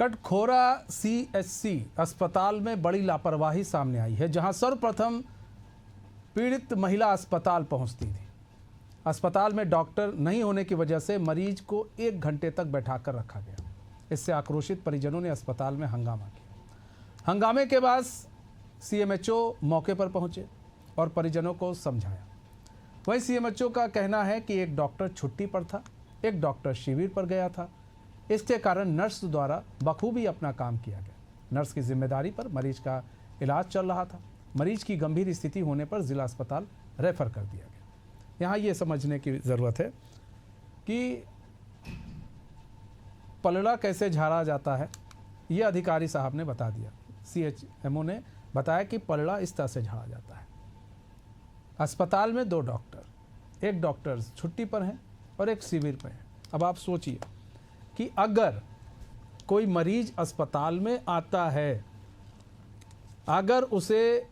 Katghora CHC अस्पताल में बड़ी लापरवाही सामने आई है, जहां सर्वप्रथम पीड़ित महिला अस्पताल पहुंचती थी। अस्पताल में डॉक्टर नहीं होने की वजह से मरीज को 1 घंटे तक बैठाकर रखा गया। इससे आक्रोशित परिजनों ने अस्पताल में हंगामा किया। हंगामे के बाद CMHO मौके पर पहुंचे और परिजनों को समझाया। वहीं CMHO का कहना है कि एक डॉक्टर छुट्टी पर था, एक डॉक्टर शिविर पर गया था। इसके कारण नर्स द्वारा बखूबी अपना काम किया गया। नर्स की जिम्मेदारी पर मरीज का इलाज चल रहा था। मरीज की गंभीर स्थिति होने पर जिला अस्पताल रेफर कर दिया गया। यहाँ ये समझने की ज़रूरत है कि पलड़ा कैसे झाड़ा जाता है, ये अधिकारी साहब ने बता दिया। CHMO ने बताया कि पलड़ा इस तरह से झाड़ा जाता है। अस्पताल में 2 डॉक्टर, एक डॉक्टर छुट्टी पर हैं और एक शिविर पर हैं। अब आप सोचिए कि अगर कोई मरीज अस्पताल में आता है, अगर उसे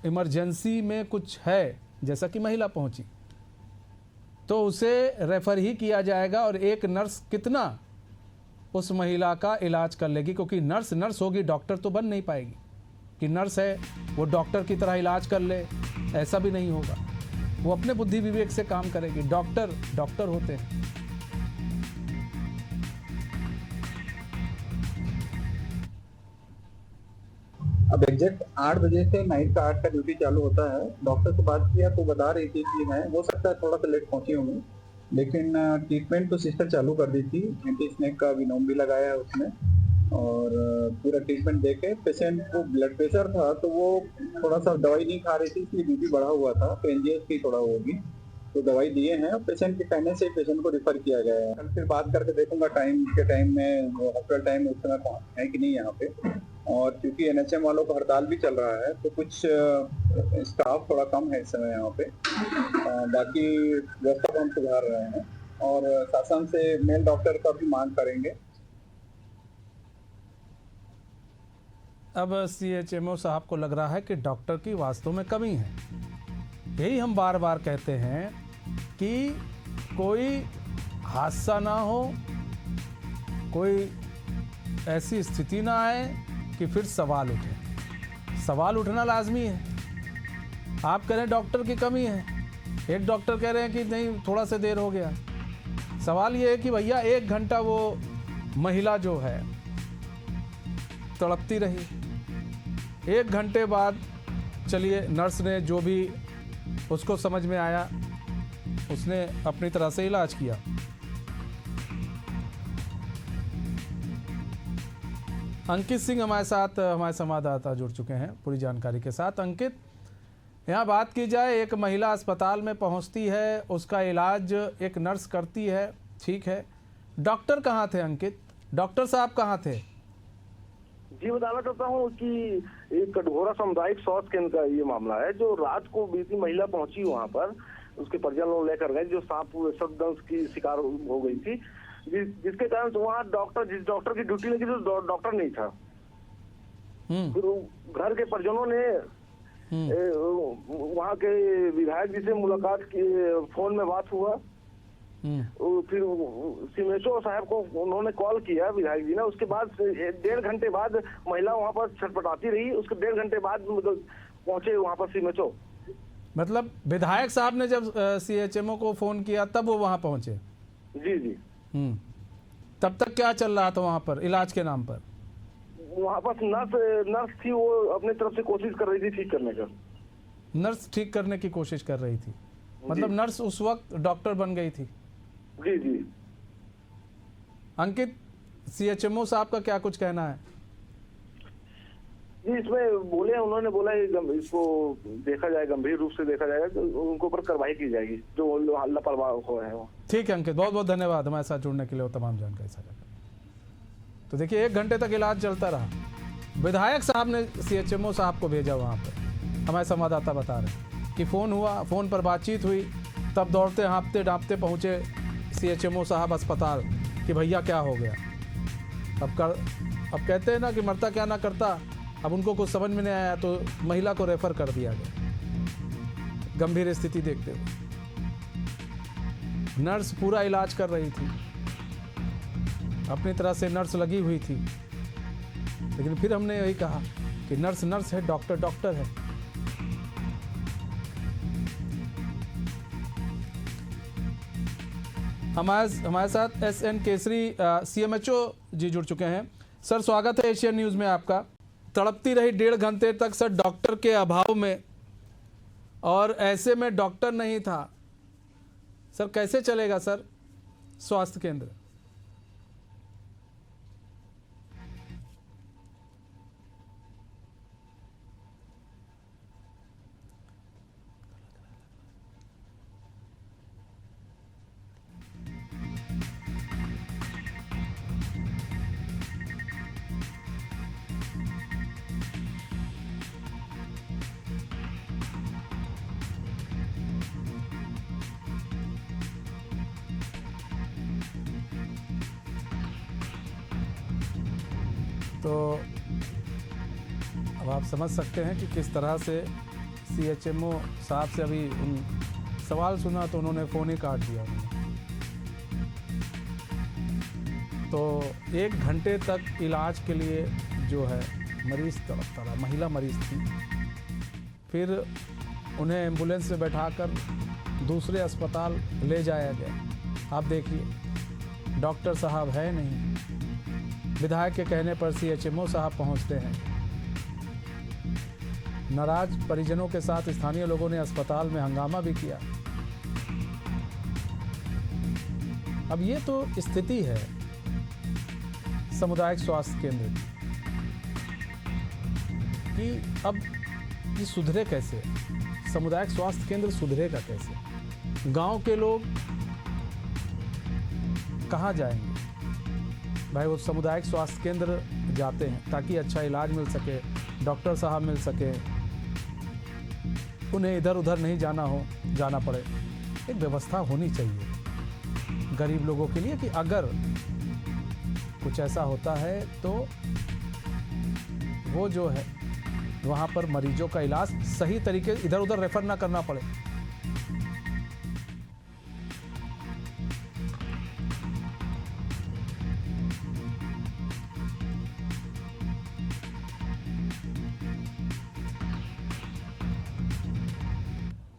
इमरजेंसी में कुछ है, जैसा कि महिला पहुंची, तो उसे रेफर ही किया जाएगा और एक नर्स कितना उस महिला का इलाज कर लेगी, क्योंकि नर्स होगी, डॉक्टर तो बन नहीं पाएगी कि नर्स है वो डॉक्टर की तरह इलाज कर ले, ऐसा भी नहीं होगा। वो अपने बुद्धि विवेक से काम करेगी। डॉक्टर होते हैं। अब एग्जैक्ट 8 बजे से नाइट का 8 का ड्यूटी चालू होता है। डॉक्टर से बात किया तो बता रही थी कि मैं हो सकता है थोड़ा सा लेट पहुंची होंगी, लेकिन ट्रीटमेंट तो सिस्टर चालू कर दी थी। एंटी स्नेक का विनोम भी लगाया है उसने और पूरा ट्रीटमेंट देके पेशेंट को ब्लड प्रेशर था तो वो थोड़ा सा दवाई नहीं खा रही थी, इसलिए बीपी बढ़ा हुआ था, तो एनजीएस की थोड़ा होगी, तो दवाई दिए हैं। पेशेंट के कहने से पेशेंट को रिफर किया गया है। कल फिर बात करके देखूंगा टाइम में हॉस्पिटल टाइम उस समय है कि नहीं यहाँ पे। और क्योंकि NHM वालों का हड़ताल भी चल रहा है तो कुछ स्टाफ थोड़ा कम है इस समय यहाँ पे। बाकी व्यवस्था को हम सुधार रहे हैं और शासन से मेल डॉक्टर का भी मांग करेंगे। अब CHMO साहब को लग रहा है कि डॉक्टर की वास्तव में कमी है। यही हम बार बार कहते हैं कि कोई हादसा ना हो, कोई ऐसी स्थिति ना आए कि फिर सवाल उठे। सवाल उठना लाजमी है। आप कह रहे हैं डॉक्टर की कमी है, एक डॉक्टर कह रहे हैं कि नहीं थोड़ा सा देर हो गया। सवाल ये है कि भैया 1 घंटा वो महिला जो है तड़पती रही। 1 घंटे बाद चलिए नर्स ने जो भी उसको समझ में आया उसने अपनी तरह से इलाज किया। अंकित सिंह हमारे साथ, हमारे संवाददाता जुड़ चुके हैं पूरी जानकारी के साथ। अंकित, यहाँ बात की जाए, एक महिला अस्पताल में पहुँचती है, उसका इलाज एक नर्स करती है, ठीक है, डॉक्टर कहाँ थे अंकित? डॉक्टर साहब कहाँ थे? जी बताना चाहता हूँ कि एक कटघोरा सामुदायिक स्वास्थ्य केंद्र का ये मामला है। जो रात को बीती महिला पहुंची वहां पर, उसके परिजन लोग लेकर गए, जो सर्पदंश की शिकार हो गई थी, जिसके कारण वहाँ जिस डॉक्टर की ड्यूटी लगी थी डॉक्टर नहीं था। फिर घर के परिजनों ने वहाँ के विधायक जी से मुलाकात की, फोन में बात हुआ। फिर CMHO साहब को उन्होंने कॉल किया, विधायक जी ने। उसके बाद 1.5 घंटे बाद महिला वहाँ पर छटपटाती रही। उसके 1.5 घंटे बाद पहुंचे वहाँ पर CMHO। मतलब विधायक साहब ने जब CHMO को फोन किया तब वो वहाँ पहुंचे? जी। तब तक क्या चल रहा था वहाँ पर इलाज के नाम पर? वहाँ पर नर्स थी, वो अपने तरफ से कोशिश कर रही थी ठीक करने का। नर्स ठीक करने की कोशिश कर रही थी, मतलब नर्स उस वक्त डॉक्टर बन गई थी? जी। अंकित, CHMO साहब का क्या कुछ कहना है? जी, इसमें उन्होंने बोला इसको देखा जाए, गंभीर रूप से देखा जाएगा, तो उनको ऊपर कार्रवाई की जाएगी जो लापरवाह हो रहे हैं। ठीक है अंकित, बहुत बहुत धन्यवाद हमारे साथ जुड़ने के लिए और तमाम जानकारी साझा करने। तो देखिए 1 घंटे तक इलाज चलता रहा। विधायक साहब ने CHMO साहब को भेजा वहाँ पर, हमारे संवाददाता बता रहे हैं कि फ़ोन हुआ, फ़ोन पर बातचीत हुई, तब दौड़ते हाँपते डाँपते पहुँचे CHMO साहब अस्पताल कि भैया क्या हो गया। अब कहते हैं ना कि मरता क्या ना करता। अब उनको कुछ समझ में नहीं आया तो महिला को रेफर कर दिया गया गंभीर स्थिति देखते हुए। नर्स पूरा इलाज कर रही थी। अपनी तरह से नर्स लगी हुई थी, लेकिन फिर हमने यही कहा कि नर्स नर्स है, डॉक्टर डॉक्टर है। हमारे साथ SN केसरी CMHO जी जुड़ चुके हैं। सर स्वागत है एशियन न्यूज़ में आपका। तड़पती रही 1.5 घंटे तक सर डॉक्टर के अभाव में, और ऐसे में डॉक्टर नहीं था सर, कैसे चलेगा सर स्वास्थ्य केंद्र? तो अब आप समझ सकते हैं कि किस तरह से CHMO साहब से अभी उन सवाल सुना तो उन्होंने फ़ोन ही काट दिया उन्होंने। तो 1 घंटे तक इलाज के लिए जो है मरीज़ तड़पता रहा, महिला मरीज़ थी। फिर उन्हें एम्बुलेंस में बैठाकर दूसरे अस्पताल ले जाया गया। आप देखिए डॉक्टर साहब है नहीं, विधायक के कहने पर CHMO साहब पहुंचते हैं। नाराज परिजनों के साथ स्थानीय लोगों ने अस्पताल में हंगामा भी किया। अब ये तो स्थिति है सामुदायिक स्वास्थ्य केंद्र की, अब ये सुधरे कैसे? सामुदायिक स्वास्थ्य केंद्र सुधरेगा कैसे? गांव के लोग कहाँ जाएंगे? भाई वो सामुदायिक स्वास्थ्य केंद्र जाते हैं ताकि अच्छा इलाज मिल सके, डॉक्टर साहब मिल सके, उन्हें इधर उधर नहीं जाना पड़े। एक व्यवस्था होनी चाहिए गरीब लोगों के लिए कि अगर कुछ ऐसा होता है तो वो जो है वहाँ पर मरीजों का इलाज सही तरीके इधर उधर रेफर ना करना पड़े।